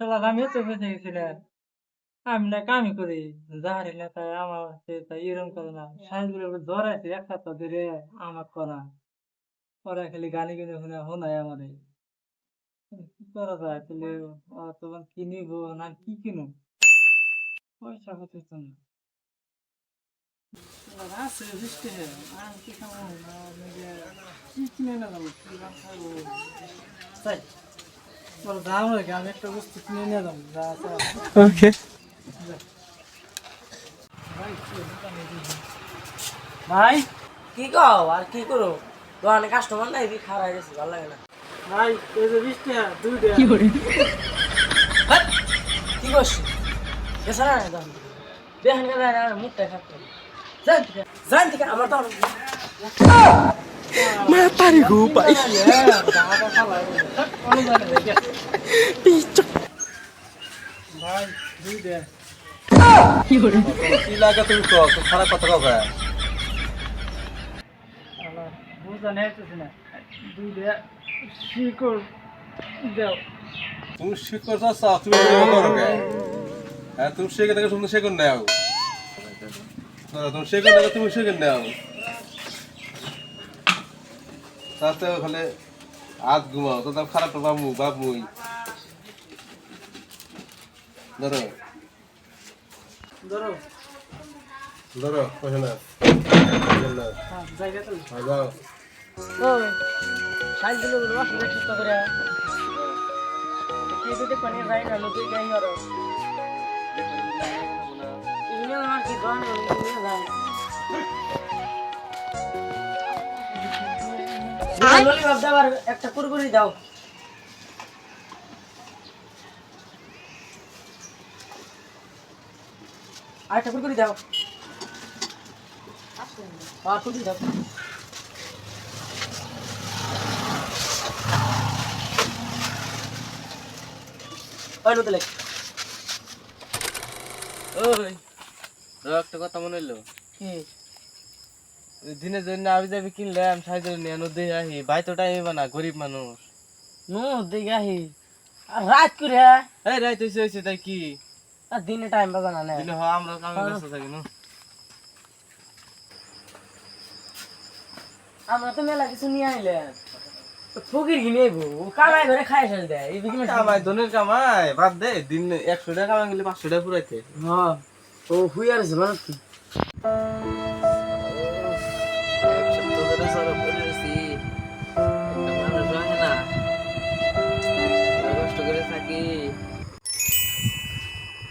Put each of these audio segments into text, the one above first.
শালার আমিও তো বেঁচে গেছিলাম। আমি না কামই করি। যাহার নেতা আমার হচ্ছে তা এরকম করে না। সাইনগুলো ধরাইছে এক সপ্তাহ ধরে আমার করা। ওরা খালি গালি কিনে শুনে শোনায় আমারে। কি করা যায়? তাহলে তখন কি নিবো না কি কিনুম? পয়সা পাইতেছে না। শালার আছে বৃষ্টি হে। আমি কি খাবো না নিজে কি কিনে না যাবো? কি গান খাবো? তাই ওরা দাম রেখে আমি একটা বস্তু কিনে নিয়ে যাবো। যা আছে ওকে ভাই কি দোকানে দিবি? ভাই কি কও আর কি করো দোকানে কাস্টমার নাই বি খারাপ হয়ে গেছে ভালো লাগে না ভাই এই যে বৃষ্টি হে 2 টাকা। কি করে হাট! কি করছিস এছাড়া না দোকান দেখেন কেন মুখটা খারাপ করে জান থেকে আমার তো mata nih gue pak দাদা খালাই অনেক জানে দেখে picok ভাই 2 টাকা। কি করে কি লাগে তুমি তো তো খারাপ কথা কবে আল্লাহ বুঝা নেইতেছে না 2 টাকা শিকড় দাও। তুমি শিখর চাচ্ছা তুমি এরকম করো কে হ্যাঁ তুমি শিখে থেকে শুনতে শিখুন নাও তুমি শিখে থেকে তুমি শিখে নাও তাতে ওখানে হাত ঘুমাও তো তার খারাপ বাবু বাবুই ধরো ধরো ধরো পয়সা না হ্যাঁ জায়গা তো যাও ওই সাইকেল গুলো আসলে সুস্থ করে কি দিতে পানি যাই না লোকে গাই আর ইনি আমার কি গান নিয়ে যায় বলি বাবা আবার একটা কুরকুরি দাও আর একটা কুরকুরি দাও আর কুরকুরি দাও ওই নতে লেখ ওই একটা কথা মনে হইলো কি দিনের জন্য আবি যাবি কিনলাম সাইকেল নিয়ে নদী আহি ভাই তো টাইম না গরিব মানুষ নো দেখি আহি আর রাত করে এই রাইত হয়েছে তাই কি আর দিনে টাইম পাবা না না দিনে হ আমরা কামে ব্যস্ত থাকি না আমরা তো মেলা কিছু নিয়ে আইলেন ফকির কিনে আইবো ও কামাই করে খাই ফেল দেয় এই বিকি কামাই ধনের কামাই বাদ দে দিন 100 টাকা কামাই গেলে 500 টাকা পুরাইতে হ্যাঁ ও হুই আর আছে মানে কি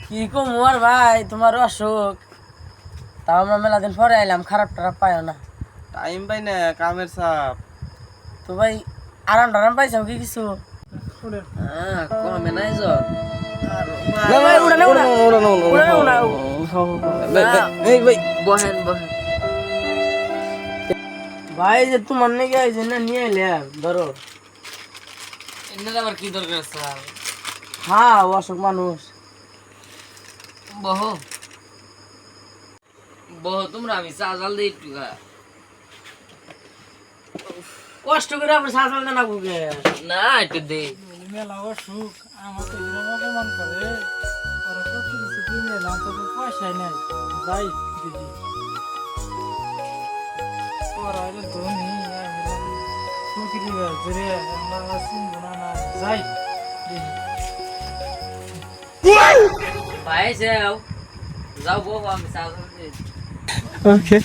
কি কম আর ভাই তোমার অসুখ তাও আমরা মেলা দিন পরে আইলাম খারাপ টারাপ পাইও না টাইম পাই না কামের চাপ তো ভাই আরাম টারাম পাইছাও কি কিছু কমে নাই জ্বর এই ভাই বহেন বহেন ভাই যে তোমার নাকি এই জন্য নিয়ে এলাম ধরো এর আবার কি দরকার স্যার হ্যাঁ অসুখ মানুষ বহ বহ তোমরা আমি চা জাল দিই একটু কষ্ট করে আবার সাজাল না বুকে না একটু দে মেলা অসুখ আমার তো এরকম অপমান করে ওরা কত কিছু কিনে এলাম তবে পয়সাই নাই যাই দিদি ওরা হলো ধনী ফকিরি ধরে আমরা চিনবো না না যাই দিদি ভাই যাও যাও বহ আমি চা জাল দিই oke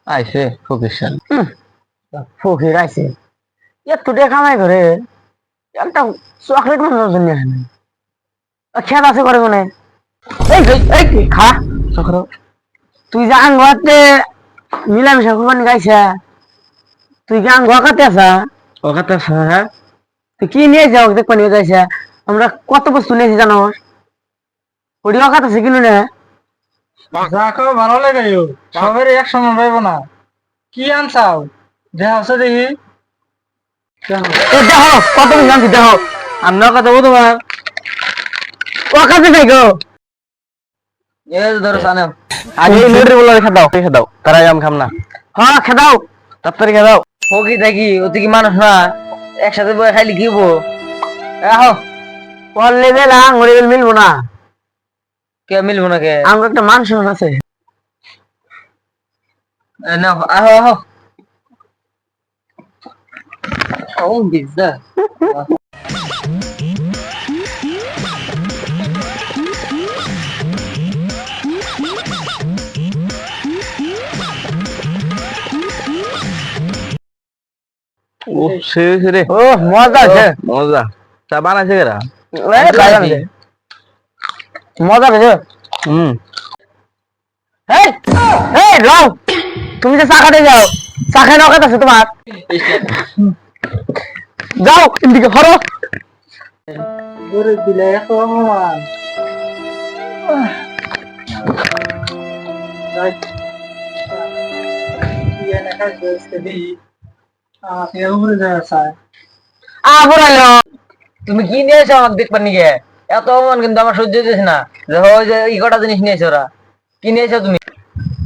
আইছে ফকির শাল ফকির আইছে একটু টাকা কামাই করে একটা চকলেট মানুষের জন্য আনে খেত আছে করে মনে এই এই এই খা চক্র তুই যে আঙ্গুয়াতে মিলামিশা করবানি গাইছা তুই কি আঙ্গুয়া কাতে আসা ও কাতে আসা হ্যাঁ তুই কি নিয়ে যাও দেখবা নিয়ে যাইছা আমরা কত বস্তু নিয়েছি জানো ওটি অকাত আছে কিনো না যা খাও ভালো লাগে সবের এক সমান পাইব না কি আনছাও দেহ আছে দেখি দেখো কত বেশি আনছি দেখো আমরা কত তোমার অকাতে থাকো এই ধরো সানে আগে এই নোটরে বলে রেখে দাও তারাই আমি খাম না হ্যাঁ খেদাও তাড়াতাড়ি খেয়ে দাও ফকির দেখি ও কি মানুষ না একসাথে বয়ে খাইলে কি হবো আহো ওর লেভেল আঙ্গুর লেভেল মিলবো না কে মিলবো না কে আমার একটা মান সম্মান আছে নাও আহো আহো ও বিজা ও সে রে ও মজা আছে মজা চা বানাইছে কেরা মজা আছে হুম এই এই রাও তুমি যে চা খাতে যাও চা খাই নকাত আছে তোমার যাও এদিকে হরো গরে দিলে এত অপমান তুমি কি নিয়ে এসো আমাকে দেখবার নিকে এত অমন কিন্তু আমার সহ্য হইতেছে না দেখো ওই যে ই কটা জিনিস নিয়ে এসো ওরা কি নিয়ে এসো তুমি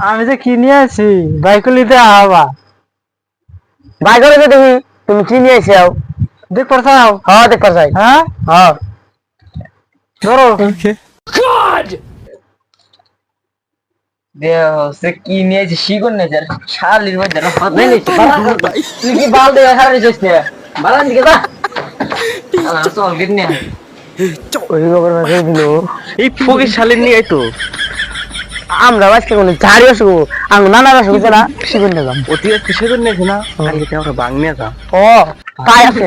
আমি যে কিনে আছি বাইকুলিতে আবা ভাই করে যে তুমি তুমি কি নিয়ে এসেও দেখ পারছাও হ্যাঁ দেখ চাই হ্যাঁ হ্যাঁ ধরো Okay. সে কি নিয়েছে শিকন নিয়েছে আর শালির মধ্যে না হাত নেই, নেই, তুই কি বাল দিয়ে হারানি যাস না বালান দিকে যা আমার চল গিট নিয়ে ওই খবর মেসেজ দিল এই ফকির শালির নিয়ে আইতো আমরা আজকে কোনো ঝাড়ি আসবো আমি নানারা শুনছে না শিখুন নিলাম অতি আজকে সেদিন নিয়েছে না কালকে আমরা বাং নিয়ে যা ও তাই আছে